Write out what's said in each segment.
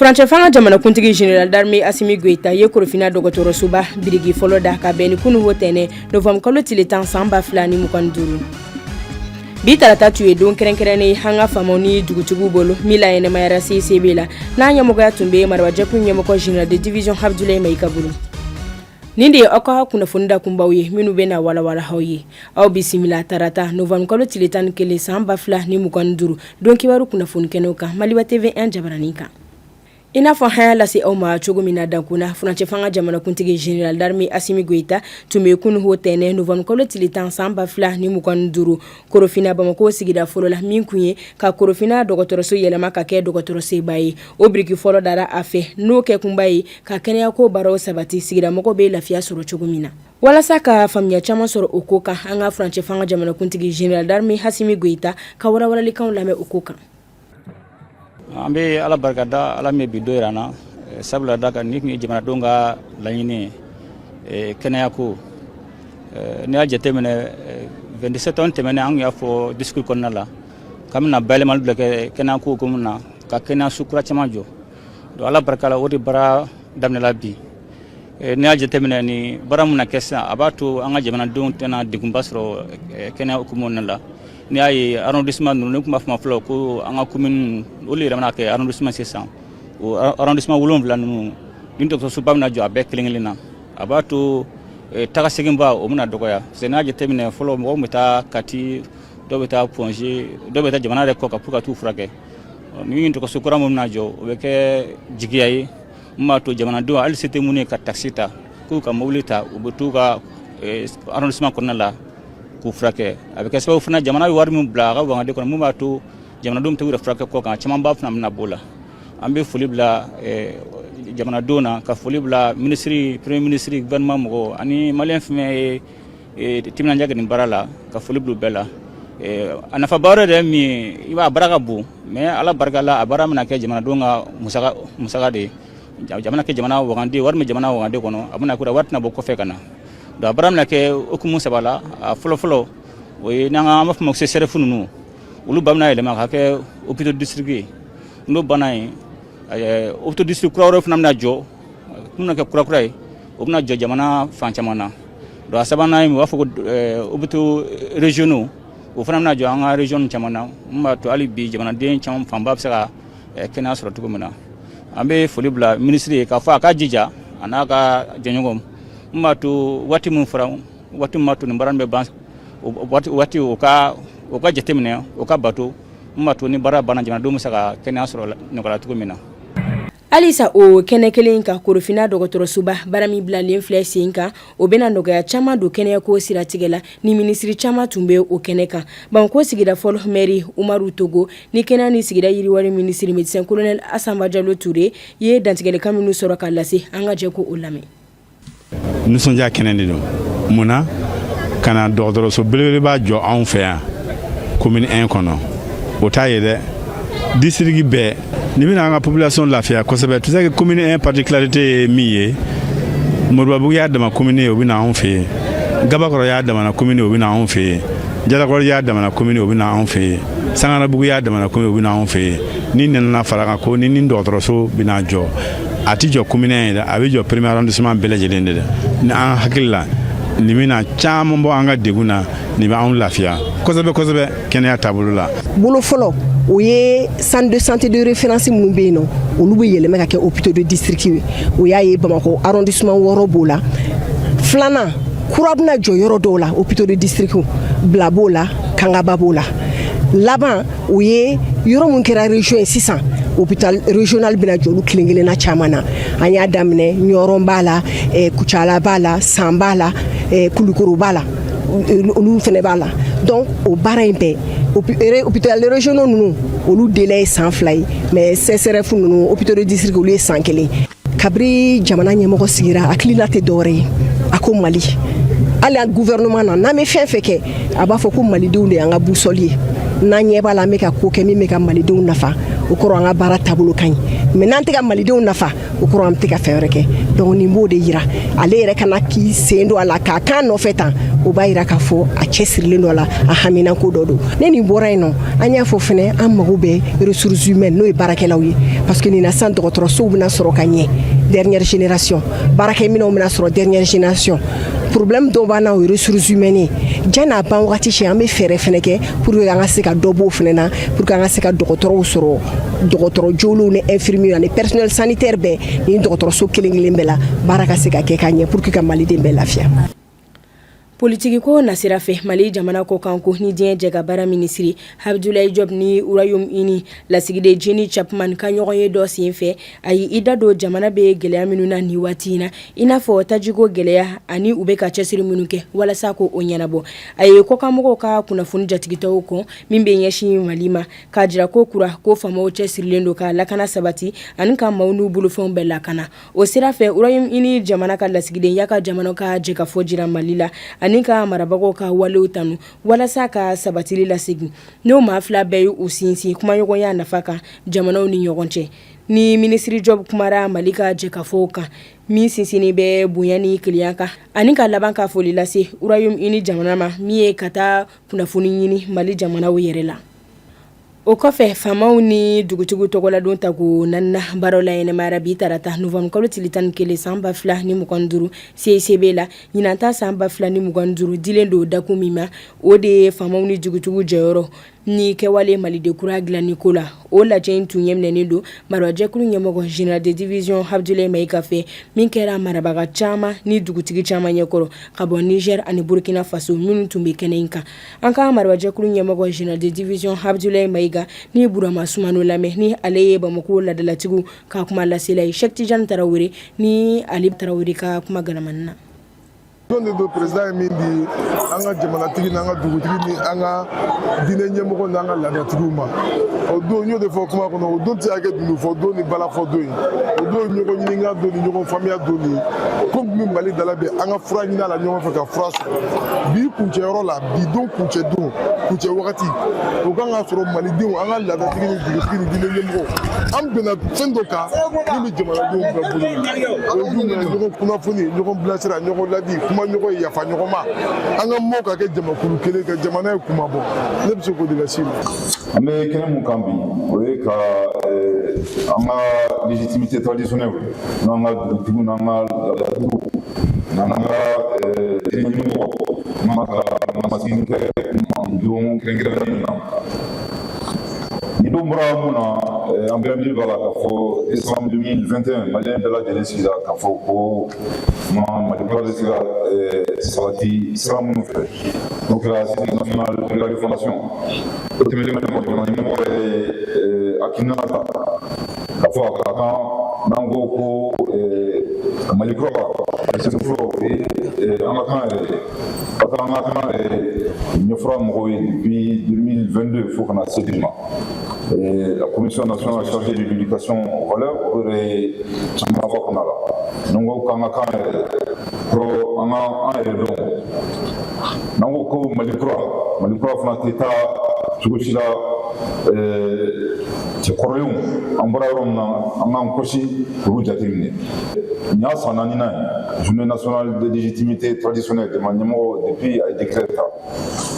Furancɛ fanga jamana kuntigi General d'armée Assimi Goïta ye korofina dɔgɔtɔrɔsoba birigi fɔlɔ da ka bɛn ni kunu hotɛnɛ novembre kalo tile 10 san 2025. Bi tarata tu ye don kɛrɛnkɛrɛnnen hanga famaw ni dugutigiw bolo mila yɛnɛmayara CCB la n'a ɲɛmɔgɔya tun bɛ marabajɛkun ɲɛmɔgɔ General de division Abdoulaye Maïga bolo. Nin de ye aw ka kunnafoni da kunbaw ye minnu bɛna walawala aw ye. Aw bisimila tarata novembre kalo tile 11 san 2025 don kibaru kunnafoni kɛnɛw kan Maliba TV 1 jabaranin kan. I n'a fɔ haya lase aw ma cogo min na dankuna furancɛ fanga jamana kuntigi General d'armée Assimi Goïta tun bɛ kunu hotɛnɛ novembre kalo tile 10 san 2025 korofina Bamako sigida fɔlɔ la min kun ye ka korofina dɔgɔtɔrɔso yɛlɛma ka kɛ dɔgɔtɔrɔsoba ye. O biriki fɔlɔ dara a fɛ n'o kɛ kunba ye ka kɛnɛyako baaraw sabati sigida mɔgɔw bɛ lafiya sɔrɔ cogo min na. Walasa ka faamuya caman sɔrɔ o ko kan an ka furancɛ fanga jamana kuntigi General d'armée Assimi Goïta ka warawalalikanw lamɛn o ko kan. An bɛ ala barikada ala min bi dɔ yira an na sabula da kan ni kun ye jamanadenw ka laɲini kɛnɛyako n'i y'a jateminɛ 27 ans tɛmɛnen an y'a fɔ discours kɔnɔna la k'an bɛna bayɛlɛmali bila kɛ kɛnɛyako hukumu na ka kɛnɛyaso kura caman jɔ donc ala barika la o de baara daminɛla bi n'i y'a jateminɛ ni baara min na kɛ sisan a b'a to an ka jamanadenw tɛna degunba sɔrɔ kɛnɛya hukumu la. Ni y'a ye arrondissement ninnu ne tun b'a fɔ fɔlɔ ko an ka commune olu yɛrɛ mana kɛ arrondissement sisan o arrondissement 7 ninnu ni dɔgɔtɔrɔsoba bɛna jɔ a bɛɛ kelen-kelen na a b'a to taga seginba o bɛna dɔgɔya parce que n'a jateminɛ fɔlɔ mɔgɔw bɛ taa Kati dɔw bɛ taa Ponge dɔw bɛ taa jamana yɛrɛ kɔ kan pour ka t'u furakɛ ni dɔgɔtɔrɔso kura min bɛna jɔ o bɛ kɛ jigiya ye min b'a to jamanadenw hali se tɛ minnu ye ka taxi ta k'u ka mobili ta u bɛ t'u ka arrondissement kɔnɔna la k'u furakɛ a bɛ kɛ sababu fana jamana bɛ wari min bila a ka wangade kɔnɔ min b'a to jamanadenw tɛ u yɛrɛ furakɛ kɔ kan caman b'a fana bɛna b'o la an bɛ foli bila jamanadenw na ka foli bila ministre premier ministre gouvernement mɔgɔw ani maliyɛn fɛn ye timinandiya kɛ nin baara la ka foli bila u bɛɛ la a nafaba wɛrɛ de ye min ye i b'a baara ka bon mais ala barika la a baara bɛna kɛ jamanadenw ka musaka de ye jamana kɛ jamana wagande wari min jamana wagande kɔnɔ a bɛna kura wari tɛna bɔ kɔfɛ ka na donc a baara bɛna kɛ hukumu saba la a fɔlɔ-fɔlɔ o ye n'an b'a fɔ ma ko CSRF ninnu olu ba bɛna yɛlɛma ka kɛ hôpitaux district ye n'o banna yen hôpitaux district kura wɛrɛ fana bɛna jɔ minnu bɛna kɛ kura-kura ye o bɛna jɔ jamana fan caman na donc a sabanan ye u b'a fɔ ko hôpitaux régionaux o fana bɛna jɔ an ka région caman na min b'a to hali bi jamanaden caman fanba bɛ se ka kɛnɛya sɔrɔ cogo min na an bɛ foli bila ministre ye k'a fɔ a ka jija a n'a ka jɛɲɔgɔnw min b'a to waati min fɔra waati min b'a to nin baara bɛ ban waati o ka jateminɛ o ka bato min b'a to ni baara banna jamanadenw bɛ se ka kɛnɛya sɔrɔ nɔgɔya cogo min na. Halisa o kɛnɛ kelen kan korofina dɔgɔtɔrɔsoba baara min bilalen filɛ sen kan o bɛna nɔgɔya caman don kɛnɛyako siratigɛ la ni minisiri caman tun bɛ o kɛnɛ kan Bamako sigida fɔlɔ maire Umaru Togo ni kɛnɛya ni sigida yiriwali minisiri médecin colonel Assamba Diallo Touré ye dantigɛlikan minnu sɔrɔ ka lase an ka jɛ ko o lamɛn. Nisɔndiya kɛnɛ de don munna ka na dɔgɔtɔrɔso belebeleba jɔ anw fɛ yan commune 1 kɔnɔ o t'a ye dɛ district bɛɛ ni bɛna an ka population lafiya kosɛbɛ tu sais que commune 1 particularité ye min ye Moribabugu y'a dama commune ye o bɛna anw fɛ yen Gabakɔrɔ y'a damana commune o bɛna anw fɛ yen Jalakɔrɔ y'a damana commune o bɛna anw fɛ yen Sangarabugu y'a damana commune o bɛna anw fɛ yen ni nana fara kan ko ni dɔgɔtɔrɔso bɛna jɔ a ti jɔ commune ye dɛ a bɛ jɔ premier arrondissement bɛɛ lajɛlen de dɛ ni an hakili la nin bɛna caman bɔ an ka degun na nin bɛ anw lafiya kosɛbɛ kɛnɛya taabolo la. Bolo fɔlɔ o ye centre de santé de référence minnu bɛ yen nɔ olu bɛ yɛlɛma ka kɛ hôpitaux de district ye o y'a ye Bamako arrondissement 6 b'o la filanan kura bɛna jɔ yɔrɔ dɔw la hôpitaux de district Bila b'o la Kangaba b'o la laban o ye yɔrɔ mun kɛra région ye sisan hôpital régional bɛna jɔ olu kelen-kelenna caman na an y'a daminɛ Ɲɔrɔn b'a la Kucala b'a la San b'a la Kulukoro b'a la olu fɛnɛ b'a la donc o baara in bɛɛ hôpital régionaux ninnu olu délai ye san 2 ye mais CSRF ninnu hôpitaux de district olu ye san 1 kabiri jamana ɲɛmɔgɔ sigira hakilila tɛ dɔwɛrɛ ye a ko Mali hali gouvernement na n'an bɛ fɛn fɛn kɛ a b'a fɔ ko malidenw de y'an ka boussole ye n'an ɲɛ b'a la an bɛ ka ko kɛ min bɛ ka malidenw nafa o kɔrɔ an ka baara taabolo ka ɲi mais n'an tɛ ka malidenw nafa o kɔrɔ an tɛ ka fɛn wɛrɛ kɛ donc nin b'o de yira ale yɛrɛ kana k'i sen don a la k'a kan nɔfɛ tan o b'a yira k'a fɔ a cɛsirilen dɔ la a haminako dɔ don ne nin bɔra yen nɔ an y'a fɔ fɛnɛ an mago bɛ ressources humaines n'o ye baarakɛlaw ye parce que nin na san dɔgɔtɔrɔsow bɛna sɔrɔ ka ɲɛ dernière génération baarakɛminɛnw bɛna sɔrɔ dernière génération problème dɔw b'an na o ye ressources humaines ja n'a ban wagati cɛ an bɛ fɛɛrɛ fɛnɛ kɛ pour que an ka se ka dɔ b'o fɛnɛ na pour que an ka se ka dɔgɔtɔrɔw sɔrɔ dɔgɔtɔrɔ jolenw ni infirmiers ani personnel sanitaire bɛɛ ni dɔgɔtɔrɔso kelen-kelen bɛɛ la baara ka se ka kɛ ka ɲɛ pour que ka maliden bɛɛ lafiya. Politiki ko nasira fɛ Mali jamana ko kanko ni diɲɛ jɛ ka baara minisiri Abdoulaye Diop ni Royaume-Uni lasigiden Jenny Chapman ka ɲɔgɔn ye dɔ sen fɛ ayi i da don jamana bɛ gɛlɛya minnu na ni waati in na i n'a fɔ tajiko gɛlɛya ani u bɛ ka cɛsiri minnu kɛ walasa ko o ɲɛnabɔ a ye kɔkanmɔgɔw ka kunnafoni jatigitɔw kɔ min bɛ ɲɛsin Mali ma k'a jira ko kura ko faamaw cɛsirilen don ka lakana sabati ani ka maaw n'u bolofɛnw bɛɛ lakana o sira fɛ Royaume-Uni jamana ka lasigiden y'a ka jamana ka jɛ ka fɔ jira Mali la ani ka marabagaw ka walew tanu walasa ka sabatili lasegin n'o maa fila bɛɛ y'u sinsin kumaɲɔgɔnya nafa kan jamanaw ni ɲɔgɔn cɛ ni minisiri Job kumara Mali ka jɛkafɔw kan min sinsini bɛ bonya ni kiliyan kan ani ka laban ka foli lase Royaume-Uni jamana ma min ye ka taa kunnafoni ɲini Mali jamanaw yɛrɛ la. O kɔfɛ faamaw ni dugutigiw tɔgɔladon ta ko nanna baaraw la yɛnɛmayara bi tarata novembre kalo tile 11 san 2025 CICB la ɲinanta san 2025 dilen don dakun min ma o de ye faamaw ni dugutigiw jɛyɔrɔ ni kɛwale Maliden kura dilanni ko la o lajɛ in tun ɲɛminɛnen don marabajɛkulu ɲɛmɔgɔ général de division Abdoulaye Maïga fɛ min kɛra marabaga caman ni dugutigi caman ɲɛkɔrɔ ka bɔ Niger ani Burkina Faso minnu tun bɛ kɛnɛ in kan an ka marabajɛkulu ɲɛmɔgɔ général de division Abdoulaye Maïga ni Burama Sumano lamɛn ni ale ye Bamako ladalatigiw ka kuma lasela ye Cheikh Tidiane Tarawele ni Ali Tarawele ka kuma ganamanina na. Don de président ye min di an ka jamanatigi n'an ka dugutigi ni an ka diinɛ ɲɛmɔgɔ n'an ka laadatigiw ma o don n y'o de fɔ kuma kɔnɔ o don tɛ se ka kɛ dundufɔ don ni balafɔ don ye o don ye ɲɔgɔn ɲininka don ni ɲɔgɔn faamuya don ye ko min Mali dala bɛ an ka fura ɲini a la ɲɔgɔn fɛ ka fura sɔrɔ bi kuncɛyɔrɔ la bi don kuncɛ don kuncɛ wagati o kan ka sɔrɔ malidenw an ka laadatiigi ni dugutigi ni diinɛ ɲɛmɔgɔ an bɛnna fɛn dɔ kan min bɛ jamanadenw bɛɛ bolo o ye jumɛn ɲɔgɔn kunnafoni ɲɔgɔn bilasira ɲɔgɔn ladi kuma ɲɔgɔn ye yafa ɲɔgɔn ma an ka mɔgɔw ka kɛ jamakulu kelen ka jamana ye kuma bɔ ne bɛ se k'o de lase ma. An bɛ kɛnɛ mun kan bi o ye ka an ka légitimité traditionnelle n'an ka dugutigiw n'an ka laadatigiw n'an ka ɲɛmɔgɔ n'an ka masigi kɛ don kɛrɛnkɛrɛnnen na. Ni don bɔra mun na an bɛɛ miiri b'a la k'a fɔ décembre 2021 maliyɛn bɛɛ lajɛlen sigira k'a fɔ ko Mali kura bɛ se ka sabati sira minnu fɛ n'o kɛra Service national de la refondation o tɛmɛnen bɛ jamana ɲɛmɔgɔ ye hakilina ta k'a fɔ a ka kan n'an ko ko Mali kura fɔlɔ an ka kan yɛrɛ ka kan an ka kan ɲɛfɔra mɔgɔw ye depuis 2022 fo ka na se bi ma. La Commission nationale chargée de l'éducation aux valeurs aurait caman fɔ kɔnɔ la n'an ko k'an ka kan yɛrɛ kɔrɔ an yɛrɛ dɔn n'an ko ko Mali kura fana tɛ taa cogo si la cɛ kɔrɔlenw an bɔra yɔrɔ min na an k'an kɔsi k'olu jateminɛ nin y'a san 4nan ye journée nationale de légitimité traditionnelle jamana ɲɛmɔgɔ depuis a ye décret ta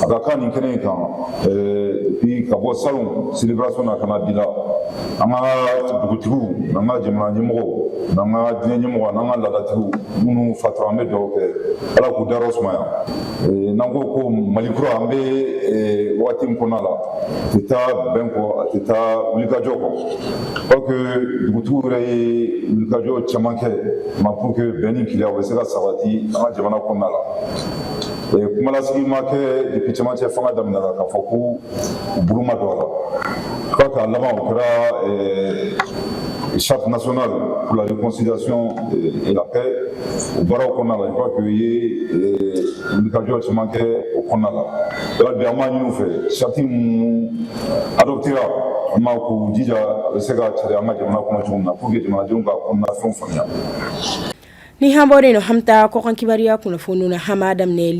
a ka kan nin kɛnɛ in kan depuis ka bɔ salon célébration na ka na bi la an ka dugutigiw n'an ka jamana ɲɛmɔgɔw n'an ka diinɛ ɲɛmɔgɔ n'an ka laadatigiw minnu fatura an bɛ dugawu kɛ ala k'u dayɔrɔ sumaya n'an ko Mali kura an bɛ wagati min kɔnɔna la a tɛ taa bɛn kɔ a tɛ taa wulikajɔ kɔ parce que dugutigiw yɛrɛ ye wulikajɔ caman kɛ pour que bɛn ni keleya u bɛ se ka sabati an ka jamana kɔnɔna la kumalasigi ma kɛ depuis cɛmancɛ fanga daminɛra k'a fɔ ko u bolo ma don a la je crois qu'à laban o kɛra charte nationale pour la réconciliation et la paix o baaraw kɔnɔna la je crois que u ye wulikajɔ caman kɛ o kɔnɔna la yala bi an b'a ɲini u fɛ charte minnu adoptera an b'a k'u jija a bɛ se ka carin an ka jamana kɔnɔ cogo min na pour que jamanadenw ka kɔnɔna fɛnw faamuya. ni hambore no hamta ko kan kibariya kuna fonu na hamadam ne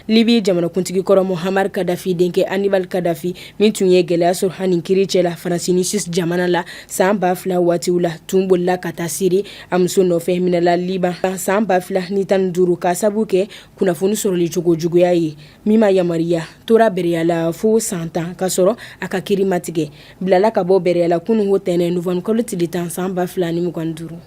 libi jamana kuntigi koro Muhammad Gaddafi denke Hannibal Gaddafi min tunye gele sur hanin kiriche la francini sis jamana la samba fla watiula tumbulla katasiri amso no fehmina la liba samba fla ni tan duru ka sabuke kuna fonu soroli jugo yayi mima ya Maria tora beriala fu santa kasoro akakiri matige blala kabo beriala kunu hotene nouveau koloti litan samba fla ni mukanduru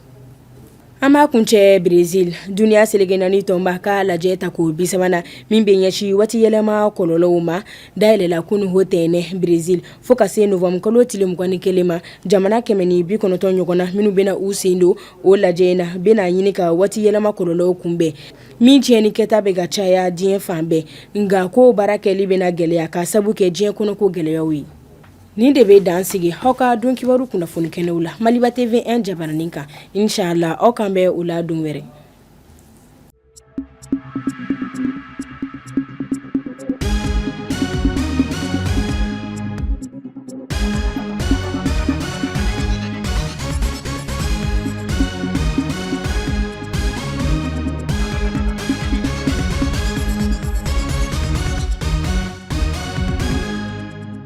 ama kunche Brazil dunia selegenani tomba ka la jeta ko bisamana mimbe nyashi wati yelema kololoma daile la kunu hotene Brazil fokase novom kolotile mkwani kelema jamana kemeni bi kono tonyo kona minu bena usindo o la jena bena yinika wati yelema kololo kumbe mi jeni keta bega chaya dien fambe nga ko barake libena gele aka sabuke dien kono ko gele yawi ni debe dansigi hoka donki waru kuna fonu kenula Maliba TV en jabaraninka inshallah o kambe ula dumwere